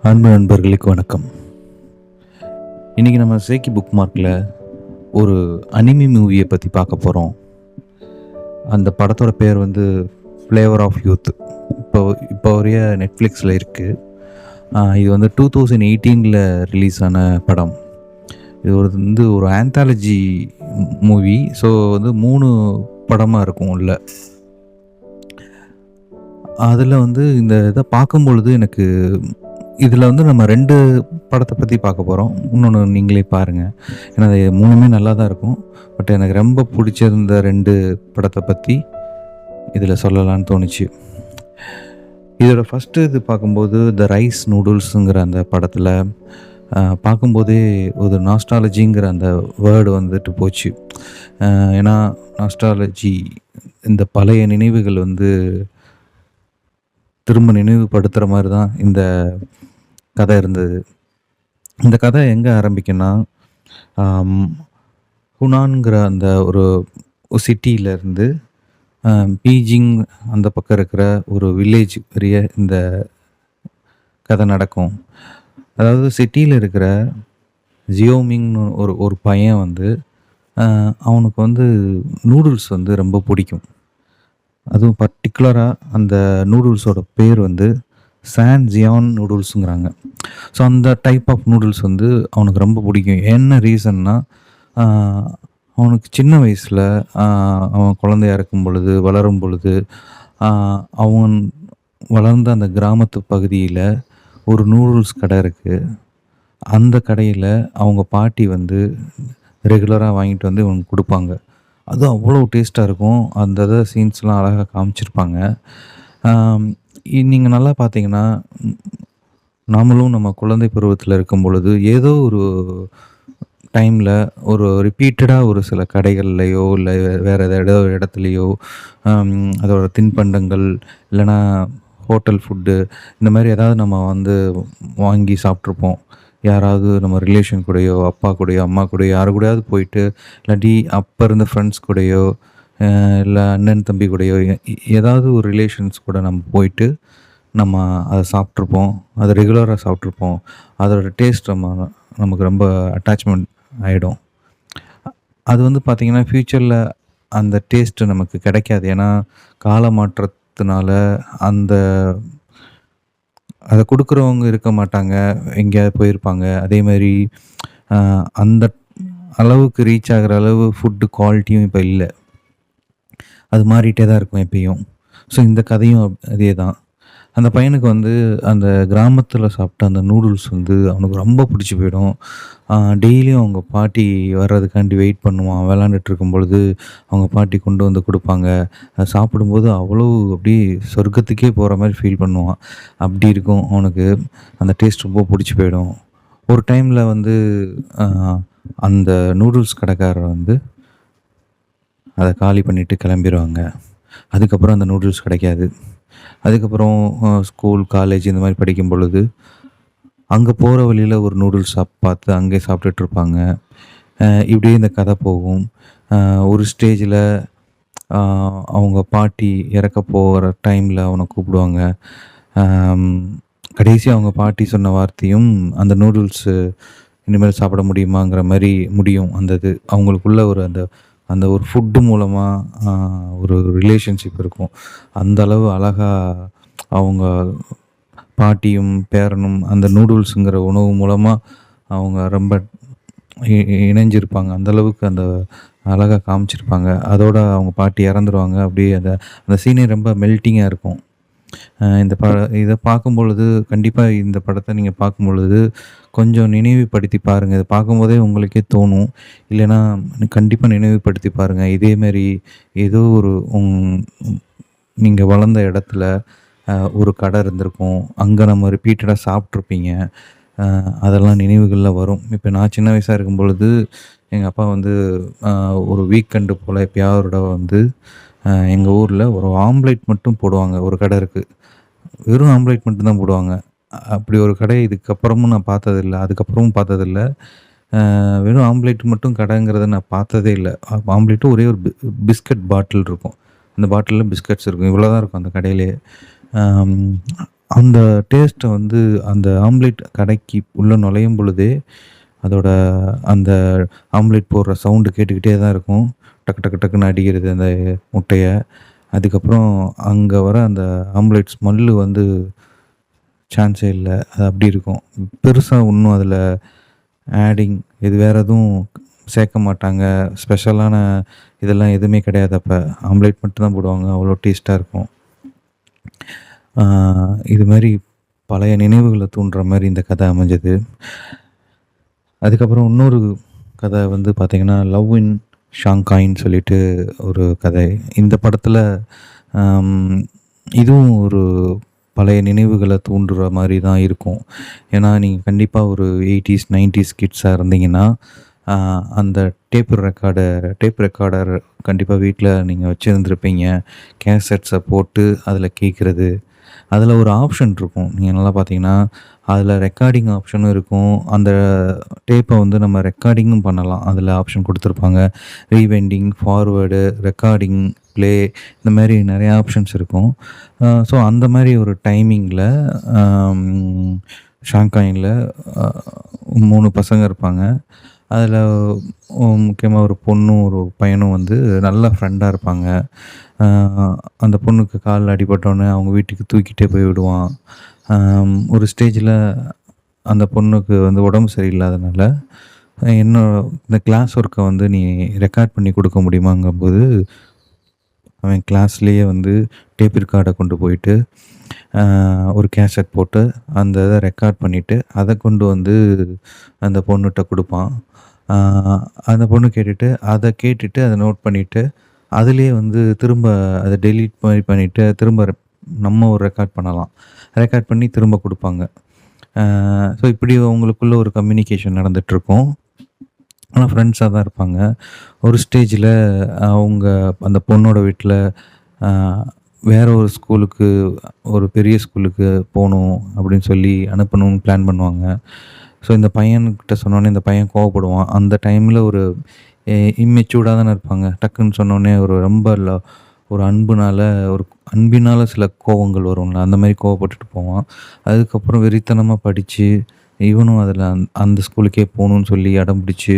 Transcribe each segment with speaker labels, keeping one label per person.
Speaker 1: அன்பு நண்பர்களுக்கு வணக்கம். இன்றைக்கி நம்ம சேக்கி புக் மார்க்கில் ஒரு அனிமி மூவியை பற்றி பார்க்க போகிறோம். அந்த படத்தோட பேர் வந்து ஃப்ளேவர் ஆஃப் யூத். இப்போ வரைய நெட்ஃப்ளிக்ஸில் இருக்குது. இது வந்து 2018 ரிலீஸ் ஆன படம். இது ஒரு ஆந்தாலஜி மூவி. ஸோ வந்து 3 படமாக இருக்கும் உள்ள. அதில் வந்து இந்த இதை பார்க்கும் பொழுது எனக்கு இதில் வந்து நம்ம 2 படத்தை பற்றி பார்க்க போகிறோம். இன்னொன்று நீங்களே பாருங்கள். ஏன்னா அது 3மே நல்லா தான் இருக்கும். பட் எனக்கு ரொம்ப பிடிச்சிருந்த 2 படத்தை பற்றி இதில் சொல்லலான்னு தோணுச்சு. இதோட ஃபஸ்ட்டு இது பார்க்கும்போது த ரைஸ் நூடுல்ஸுங்கிற அந்த படத்தில் பார்க்கும்போதே ஒரு நாஸ்டாலஜிங்கிற அந்த வேர்டு வந்துட்டு போச்சு. ஏன்னா நாஸ்டாலஜி இந்த பழைய நினைவுகள் வந்து திரும்ப நினைவுபடுத்துகிற மாதிரி தான் இந்த கதை இருந்தது. இந்த கதை எங்கே ஆரம்பிக்குன்னா, ஹுனான்கிற அந்த ஒரு சிட்டியிலேருந்து பீஜிங் அந்த பக்கம் இருக்கிற ஒரு வில்லேஜ் பெரிய இந்த கதை நடக்கும். அதாவது சிட்டியில் இருக்கிற ஜியோமிங்னு ஒரு பையன் வந்து அவனுக்கு வந்து நூடுல்ஸ் வந்து ரொம்ப பிடிக்கும். அதுவும் பர்டிகுலராக அந்த நூடுல்ஸோட பேர் வந்து சான் ஜியான் நூடுல்ஸுங்கிறாங்க. ஸோ அந்த டைப் ஆஃப் நூடுல்ஸ் வந்து அவனுக்கு ரொம்ப பிடிக்கும். என்ன ரீசன்னா, அவனுக்கு சின்ன வயசில் அவன் குழந்தையா இருக்கும் பொழுது, வளரும் பொழுது, அவன் வளர்ந்த அந்த கிராமத்து பகுதியில் ஒரு நூடுல்ஸ் கடை இருக்குது. அந்த கடையில் அவங்க பாட்டி வந்து ரெகுலராக வாங்கிட்டு வந்து இவனுக்கு கொடுப்பாங்க. அது அவ்வளோ டேஸ்ட்டாக இருக்கும். அந்த சீன்ஸ்லாம் அழகாக காமிச்சிருப்பாங்க. நீங்கள் நல்லா பார்த்தீங்கன்னா, நாமளும் நம்ம குழந்தை பருவத்தில் இருக்கும் பொழுது ஏதோ ஒரு டைமில் ஒரு ரிப்பீட்டடாக ஒரு சில கடைகள்லையோ இல்லை வேறு ஏதோ இடத்துலையோ அதோட தின்பண்டங்கள் இல்லைன்னா ஹோட்டல் ஃபுட்டு இந்த மாதிரி ஏதாவது நம்ம வந்து வாங்கி சாப்பிட்ருப்போம். யாராவது நம்ம ரிலேஷன் கூடயோ, அப்பா கூடயோ, அம்மா கூடயோ யாரு கூடயாவது போயிட்டு, இல்லாட்டி அப்போ இருந்த ஃப்ரெண்ட்ஸ் கூடயோ, இல்லை அண்ணன் தம்பி கூடயோ ஏதாவது ஒரு ரிலேஷன்ஸ் கூட நம்ம போயிட்டு நம்ம அதை சாப்பிட்ருப்போம். அதை ரெகுலராக சாப்பிட்ருப்போம். அதோட டேஸ்ட் நமக்கு ரொம்ப அட்டாச்மெண்ட் ஆகிடும். அது வந்து பார்த்திங்கன்னா ஃப்யூச்சரில் அந்த டேஸ்ட்டு நமக்கு கிடைக்காது. ஏன்னா கால மாற்றத்தினால அதை கொடுக்குறவங்க இருக்க மாட்டாங்க, எங்கேயாவது போயிருப்பாங்க. அதேமாதிரி அந்த அளவுக்கு ரீச் ஆகிற அளவு ஃபுட்டு குவாலிட்டியும் இப்போ இல்லை. அது மாறிட்டே தான் இருக்கும் எப்பயும். ஸோ இந்த கதையும் அதே தான். அந்த பையனுக்கு வந்து அந்த கிராமத்தில் சாப்பிட்ட அந்த நூடுல்ஸ் வந்து அவனுக்கு ரொம்ப பிடிச்சி போயிடும். டெய்லியும் அவங்க பாட்டி வர்றதுக்காண்டி வெயிட் பண்ணுவான். விளாண்டுட்டு இருக்கும் பொழுது அவங்க பாட்டி கொண்டு வந்து கொடுப்பாங்க. அதை சாப்பிடும்போது அவ்வளோ அப்படியே சொர்க்கத்துக்கே போகிற மாதிரி ஃபீல் பண்ணுவான். அப்படி இருக்கும் அவனுக்கு. அந்த டேஸ்ட் ரொம்ப பிடிச்சி போயிடும். ஒரு டைமில் வந்து அந்த நூடுல்ஸ் கடைக்காரர் வந்து அதை காலி பண்ணிவிட்டு கிளம்பிடுவாங்க. அதுக்கப்புறம் அந்த நூடுல்ஸ் கிடைக்காது. அதுக்கப்புறம் ஸ்கூல், காலேஜ் இந்த மாதிரி படிக்கும் பொழுது அங்கே போகிற வழியில் ஒரு நூடுல்ஸ் ஷாப் பார்த்து அங்கே சாப்பிட்டுட்ருப்பாங்க. இப்படியே இந்த கதை போகும். ஒரு ஸ்டேஜில் அவங்க பாட்டி இறக்க போகிற டைமில் அவனை கூப்பிடுவாங்க. கடைசி அவங்க பாட்டி சொன்ன வார்த்தையும் அந்த நூடுல்ஸு இனிமேல் சாப்பிட முடியுமாங்கிற மாதிரி முடியும். அந்த இது அவங்களுக்குள்ள அந்த ஒரு ஃபுட்டு மூலமாக ஒரு ரிலேஷன்ஷிப் இருக்கும். அந்த அளவு அழகாக அவங்க பாட்டியும் பேரனும் அந்த நூடுல்ஸுங்கிற உணவு மூலமாக அவங்க ரொம்ப இணைஞ்சிருப்பாங்க. அந்தளவுக்கு அந்த அழகாக காமிச்சிருப்பாங்க. அதோடு அவங்க பாட்டி இறந்துருவாங்க. அப்படியே அந்த சீனே ரொம்ப மெல்ட்டிங்காக இருக்கும். இதை பார்க்கும் பொழுது கண்டிப்பாக இந்த படத்தை நீங்கள் பார்க்கும் பொழுது கொஞ்சம் நினைவுபடுத்தி பாருங்கள். இதை பார்க்கும்போதே உங்களுக்கே தோணும். இல்லைன்னா கண்டிப்பாக நினைவுபடுத்தி பாருங்கள். இதேமாரி ஏதோ ஒரு நீங்கள் வளர்ந்த இடத்துல ஒரு கடை இருந்திருக்கும். அங்கே நம்ம ரிப்பீட்டடாக சாப்பிட்ருப்பீங்க. அதெல்லாம் நினைவுகளில் வரும். இப்போ நான் சின்ன வயசாக இருக்கும் பொழுது எங்கள் அப்பா வந்து ஒரு வீக்கெண்டு போல் எப்பயாவது வந்து எங்கள் ஊரில் ஒரு ஆம்லேட் மட்டும் போடுவாங்க. ஒரு கடை இருக்குது. வெறும் ஆம்லேட் மட்டும்தான் போடுவாங்க. அப்படி ஒரு கடை இதுக்கப்புறமும் நான் பார்த்ததில்ல. அதுக்கப்புறமும் பார்த்ததில்ல. வெறும் ஆம்லேட் மட்டும் கடைங்கிறத நான் பார்த்ததே இல்லை. ஆம்லேட்டும் ஒரே ஒரு பிஸ்கட் பாட்டில் இருக்கும். அந்த பாட்டிலில் பிஸ்கட்ஸ் இருக்கும். இவ்வளோ தான் இருக்கும் அந்த கடையிலேயே. அந்த டேஸ்ட்ட வந்து அந்த ஆம்லேட் கடைக்கு உள்ள நுழையும் பொழுதே, அதோட அந்த ஆம்லேட் போடுற சவுண்டு கேட்டுக்கிட்டே தான் இருக்கும். டக்கு டக்கு டக்குன்னு அடிக்கிறது அந்த முட்டைய. அதுக்கப்புறம் அங்க வர அந்த ஆம்லேட் ஸ்மெல்லு வந்து சான்ஸே இல்ல. அது அப்படி இருக்கும். பெருசா ஒண்ணும் அதில ஆடிங் இது வேற எதுவும் சேர்க்க மாட்டாங்க. ஸ்பெஷலான இதெல்லாம் எதுவுமே கிடையாது அப்ப. ஆம்லேட் மட்டும் தான் போடுவாங்க. அவ்வளோ டேஸ்ட்டா இருக்கும். ஆ இது மாரி பழைய நினைவுகள தூண்டுற மாரி இந்த கதை அமைஞ்சது. அதுக்கப்புறம் இன்னொரு கதை வந்து பார்த்தீங்கன்னா, லவ் இன் ஷாங்காய்ன்னு சொல்லிட்டு ஒரு கதை. இந்த படத்தில அம் இதுவும் ஒரு பழைய நினைவுகள தூண்டுற மாரி தான் இருக்கும். ஏன்னா, நீங்க கண்டிப்பா ஒரு 80ஸ், 90ஸ் கிட்ஸா இருந்தீங்கன்னா, அ அந்த டேப் ரெக்கார்டர் கண்டிப்பா வீட்ல நீங்க வச்சிருந்திருப்பீங்க. கேசெட்ஸ போட்டு அதில கேட்கறது. அதில ஒரு ஆப்ஷன் இருக்கும். நீங்க நல்லா பார்த்தீங்கன்னா, அதில ரெக்கார்டிங் ஆப்ஷனும் இருக்கும். அந்த டேப்ப வந்து நம்ம ரெக்கார்டிங்கும் பண்ணலாம். அதில ஆப்ஷன் குடுத்துருப்பாங்க. ரீவைண்டிங், ஃபார்வர்டு, ரெக்கார்டிங், ப்ளே இந்த மாரி நெறைய ஆப்ஷன்ஸ் இருக்கும். ஸோ அந்த மாரி ஒரு டைமிங்கில அம் ஷாங்காய்ல அ 3 பசங்க இருப்பாங்க. அதில முக்கியமா ஒரு பொண்ணும், ஒரு பையனும் வந்து நல்ல ஃப்ரெண்டா இருப்பாங்க. அ அந்த பொண்ணுக்கு கால்ல அடிபட்டோனே அவங்க வீட்டுக்கு தூக்கிட்டே போய் விடுவான். ஒரு ஸ்டேஜில அந்த பொண்ணுக்கு வந்து உடம்பு சரியில்லாதனால, என்னோட இந்த கிளாஸ் ஒர்க்க வந்து நீ ரெக்கார்ட் பண்ணி குடுக்க முடியுமாங்கும்போது, அவன் கிளாஸ்லயே வந்து டேப் ரெக்கார்ட கொண்டு போயிட்டு, அ ஒரு கேசெட் போட்டு, அந்த இத ரெக்கார்ட் பண்ணிட்டு, அத கொண்டு வந்து அந்த பொண்ணுட்ட குடுப்பான். அ அந்த பொண்ணு கேட்டுட்டு, அத கேட்டுட்டு, அத நோட் பண்ணிட்டு, அதிலேயே வந்து திரும்ப அத டெலீட் மாரி பண்ணிட்டு, திரும்ப நம்ம ஒரு ரெக்கார்ட் பண்ணலாம். ரெக்கார்ட் பண்ணி திரும்ப குடுப்பாங்க. ஸோ இப்படி அவங்களுக்குள்ள ஒரு கம்யூனிகேஷன் நடந்துட்டுருக்கும். ஆனா ஃப்ரெண்ட்ஸா தான் இருப்பாங்க. ஒரு ஸ்டேஜில அவங்க அந்த பொண்ணோட வீட்ல அ வேற ஒரு ஸ்கூலுக்கு ஒரு பெரிய ஸ்கூலுக்கு போணும் அப்படின்னு சொல்லி அனுப்பணும்னு பிளான் பண்ணுவாங்க. ஸோ இந்த பையன்கிட்ட சொன்னோனே இந்த பையன் கோவப்படுவான். அந்த டைம்ல ஒரு எ இம்மெச்சூர்டா தானே இருப்பாங்க. டக்குன்னு சொன்னோனே ஒரு ரொம்ப ஒரு ஒரு அன்பினால சில கோவங்கள் வரும்ல, அந்த மாரி கோவப்பட்டுட்டு போவான். அதுக்கப்புறம் வெறித்தனமா படிச்சு, இவனும் அதில அந்த ஸ்கூலுக்கே போணும்னு சொல்லி அடம் பிடிச்சு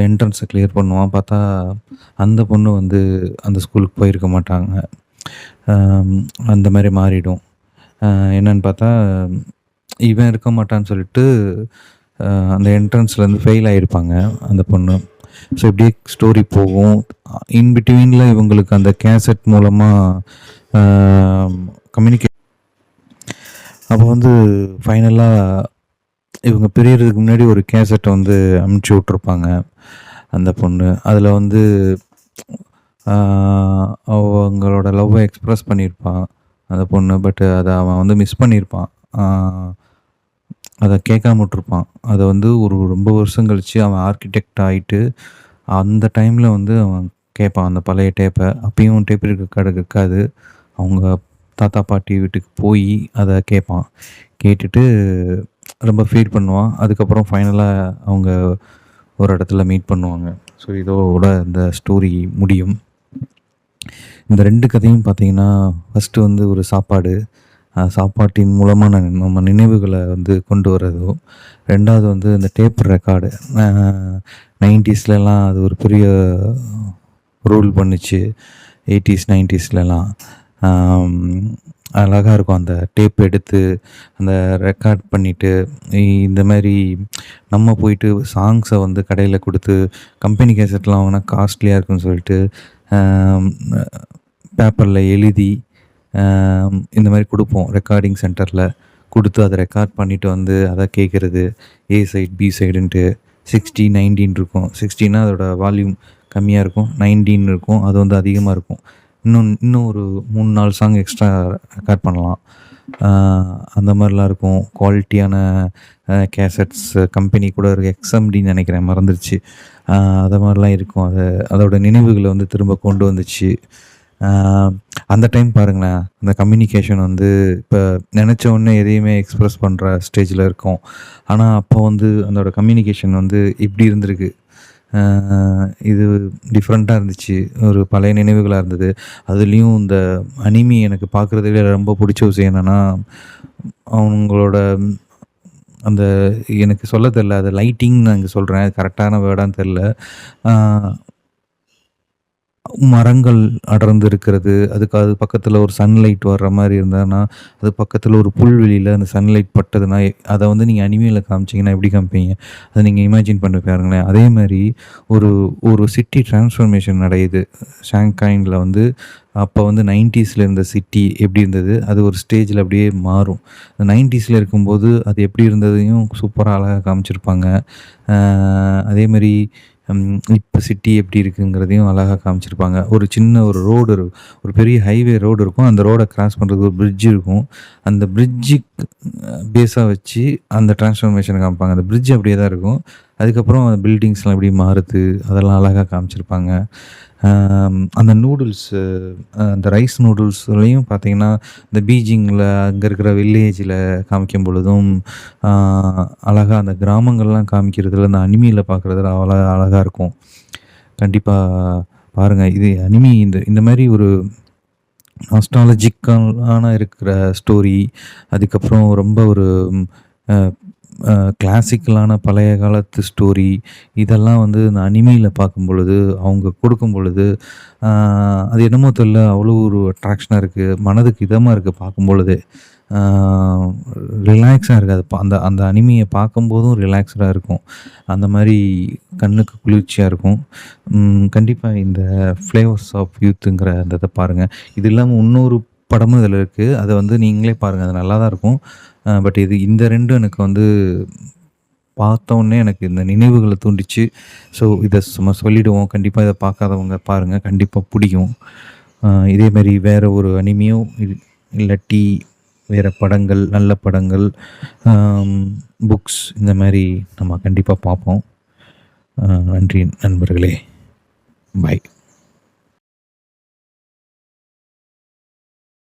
Speaker 1: என்ட்ரன்ஸ கிளியர் பண்ணுவான். பார்த்தா அந்த பொண்ணு வந்து அந்த ஸ்கூலுக்கு போயிருக்க மாட்டாங்க. அம் அந்த மாரி மாறிடும். அ என்னன்னு பார்த்தா, இவன் இருக்க மாட்டான்னு சொல்லிட்டு, அந்த என்ட்ரன்ஸ்லேருந்து ஃபெயில் ஆயிருப்பாங்க அந்த பொண்ணு. ஸோ இப்படியே ஸ்டோரி போகும். இன் பிட்வீன்ல இவங்களுக்கு அந்த கேசெட் மூலமா அ கம்யூனிகேட் அப்போ வந்து ஃபைனலா இவங்க பிரியறதுக்கு முன்னாடி ஒரு கேசெட்ட வந்து அனுப்பிச்சு விட்டுருப்பாங்க அந்த பொண்ணு. அதில வந்து அ அவங்களோட லவ்வ எக்ஸ்பிரஸ் பண்ணியிருப்பான் அந்த பொண்ணு. பட் அத அவன் வந்து மிஸ் பண்ணியிருப்பான். அ அத கேட்காம விட்டுருப்பான். அத வந்து ஒரு ரொம்ப வருஷம் கழிச்சு அவன் ஆர்க்கிடெக்ட் ஆயிட்டு, அந்த டைம்ல வந்து அவன் கேட்பான் அந்த பழைய டேப்ப. அப்பயும் டேப் ரெக்கார்டு இருக்காது. அவங்க தாத்தா, பாட்டி வீட்டுக்கு போயி அத கேட்பான். கேட்டுட்டு ரொம்ப ஃபீல் பண்ணுவான். அதுக்கப்புறம் ஃபைனலா அவங்க ஒரு இடத்துல மீட் பண்ணுவாங்க. ஸோ இதோட இந்த ஸ்டோரி முடியும். இந்த 2 கதையும் பார்த்தீங்கன்னா, ஃபர்ஸ்ட்டு வந்து ஒரு சாப்பாடு. சாப்பாட்டின் மூலமா நம்ம நினைவுகள வந்து கொண்டு வரதும். 2வது வந்து இந்த டேப் ரெக்கார்டு. அ 90ஸ்லலாம் அது ஒரு பெரிய ரூல் பண்ணுச்சு. 80ஸ், 90ஸ்லலாம். ஆம் அழகா இருக்கும். அந்த டேப் எடுத்து, அந்த ரெக்கார்ட் பண்ணிட்டு, இந்த மாரி நம்ம போயிட்டு சாங்ஸ வந்து கடையில குடுத்து, கம்பெனி கேசட்லாம் வாங்குனா காஸ்ட்லியா இருக்குன்னு சொல்லிட்டு, அம் பேப்பர்ல எழுதி, இந்த மாரி குடுப்போம். ரெக்கார்டிங் சென்டர்ல குடுத்து, அத ரெக்கார்ட் பண்ணிட்டு வந்து, அத கேட்கறது. ஏ சைட், பி சைடுன்ட்டு 60, 90 இருக்கும். 60னா அதோட வால்யூம் கம்மியா இருக்கும். 19 இருக்கும். அது வந்து அதிகமா இருக்கும். இன்னும் ஒரு 3, 4 சாங் எக்ஸ்ட்ரா ரெக்கார்ட் பண்ணலாம். அ அந்த மாரிலாம் இருக்கும். குவாலிட்டியான கேசட்ஸ் கம்பெனி கூட ஒரு எக்ஸ்எம்டின்னு நெனைக்கிறேன் மறந்துருச்சு. அ அது மாரிலாம் இருக்கும். அதோட நினைவுகள வந்து திரும்ப கொண்டு வந்துச்சு. அ அந்த டைம் பாருங்களேன், அந்த கம்யூனிகேஷன் வந்து இப்ப நெனச்ச உடனே எதையுமே எக்ஸ்பிரஸ் பண்ற ஸ்டேஜ்ல இருக்கோம். ஆனா, அப்போ வந்து அதோட கம்யூனிகேஷன் வந்து இப்டி இருந்திருக்கு. அ இது டிஃப்ரெண்ட்டா இருந்துச்சு. ஒரு பழைய நினைவுகளா இருந்தது. அதுலயும் இந்த அனிமி எனக்கு பார்க்குறதுலே ரொம்ப புடிச்ச விஷயம் என்னன்னா, அவங்களோட அந்த எனக்கு சொல்ல தெரியல. அது லைட்டிங்ன்னு நான் இங்க சொல்றேன். கரெக்ட்டான வேர்டான்னு தெரியல. ஆ மரங்கள் அடர்ந்து இருக்கிறது. அதுக்கு அது பக்கத்துல ஒரு சன்லைட் வர்ற மாரி இருந்ததுன்னா, அது பக்கத்துல ஒரு புல்வெளியில அந்த சன்லைட் பட்டதுன்னா, அத வந்து நீங்க அனிமேல காமிச்சீங்கன்னா எப்படி காமிப்பீங்க? அத நீங்க இமேஜின் பண்ணி பாருங்களேன். அதே மாரி ஒரு ஒரு சிட்டி டிரான்ஸ்ஃபர்மேஷன் நடக்குது. ஷாங்காய்ல வந்து அப்ப வந்து 90ஸ்ல இருந்த சிட்டி எப்படி இருந்தது? அது ஒரு ஸ்டேஜ்ல அப்படியே மாறும். 90ஸ்ல இருக்கும்போது அது எப்படி இருந்ததையும் சூப்பரா அழகா காமிச்சிருப்பாங்க. அ அதே மாரி இப்ப சிட்டி எப்படி இருக்குங்கிறதையும் அழகா காமிச்சிருப்பாங்க. ஒரு சின்ன ஒரு ஒரு பெரிய ஹைவே ரோடு இருக்கும். அந்த ரோட கிராஸ் பண்றதுக்கு ஒரு பிரிட்ஜ் இருக்கும். அந்த பிரிட்ஜுக்கு பேஸா வச்சு அந்த டிரான்ஸ்ஃபர்மேஷன காமிப்பாங்க. அந்த பிரிட்ஜ் அப்படியே தான் இருக்கும். அதுக்கப்புறம் அந்த பில்டிங்ஸ்லாம் எப்படி மாறுது, அதெல்லாம் அழகா காமிச்சிருப்பாங்க. அந்த நூடுல்ஸு அந்த ரைஸ் நூடுல்ஸ்லயும் பார்த்தீங்கன்னா, இந்த பீஜிங்கில அங்க இருக்கிற வில்லேஜில காமிக்கும் பொழுதும், ஆ அழகா அந்த கிராமங்கள்லாம் காமிக்கிறதுல, அந்த அனிமில பார்க்குறதுல அழகா இருக்கும். கண்டிப்பா பாருங்க. இது அனிமி இந்த இந்த மாரி ஒரு நாஸ்டாலஜிக்கான இருக்கிற ஸ்டோரி, அதுக்கப்புறம் ரொம்ப ஒரு அ அ கிளாசிக்கலான பழைய காலத்து ஸ்டோரி, இதெல்லாம் வந்து இந்த அனிமில பார்க்கும்பொழுது, அவங்க கொடுக்கும்பொழுது, ஆ அது என்னமோ தெரியல, அவ்வளோ ஒரு அட்ராக்ஷனா இருக்கு. மனதுக்கு இதமா இருக்கு பார்க்கும்பொழுதே. ஆ ரிலாக்ஸா இருக்கு. அது அந்த அந்த அனிமிய பார்க்கும்போதும் ரிலாக்ஸ்டா இருக்கும். அந்த மாரி கண்ணுக்கு குளிர்ச்சியா இருக்கும். கண்டிப்பா இந்த ஃப்ளேவர்ஸ் ஆஃப் யூத்ங்கிற அந்த இத பாருங்க. இது இல்லாம இன்னொரு படமும் இதில இருக்கு. அத வந்து நீங்களே பாருங்க. அது நல்லா தான் இருக்கும். பட் இந்த 2ம் எனக்கு வந்து பார்த்தோனே எனக்கு இந்த நினைவுகள தூண்டிச்சு. ஸோ இத சும்மா சொல்லிடுவோம். கண்டிப்பா இத பார்க்காதவங்க பாருங்க. கண்டிப்பா புடிக்கும். இதே மாரி வேற ஒரு அனிமியோ இல்லாட்டி வேற படங்கள், நல்ல படங்கள், ஆம் புக்ஸ் இந்த மாரி நம்ம கண்டிப்பா பார்ப்போம். நன்றி நண்பர்களே. பாய்.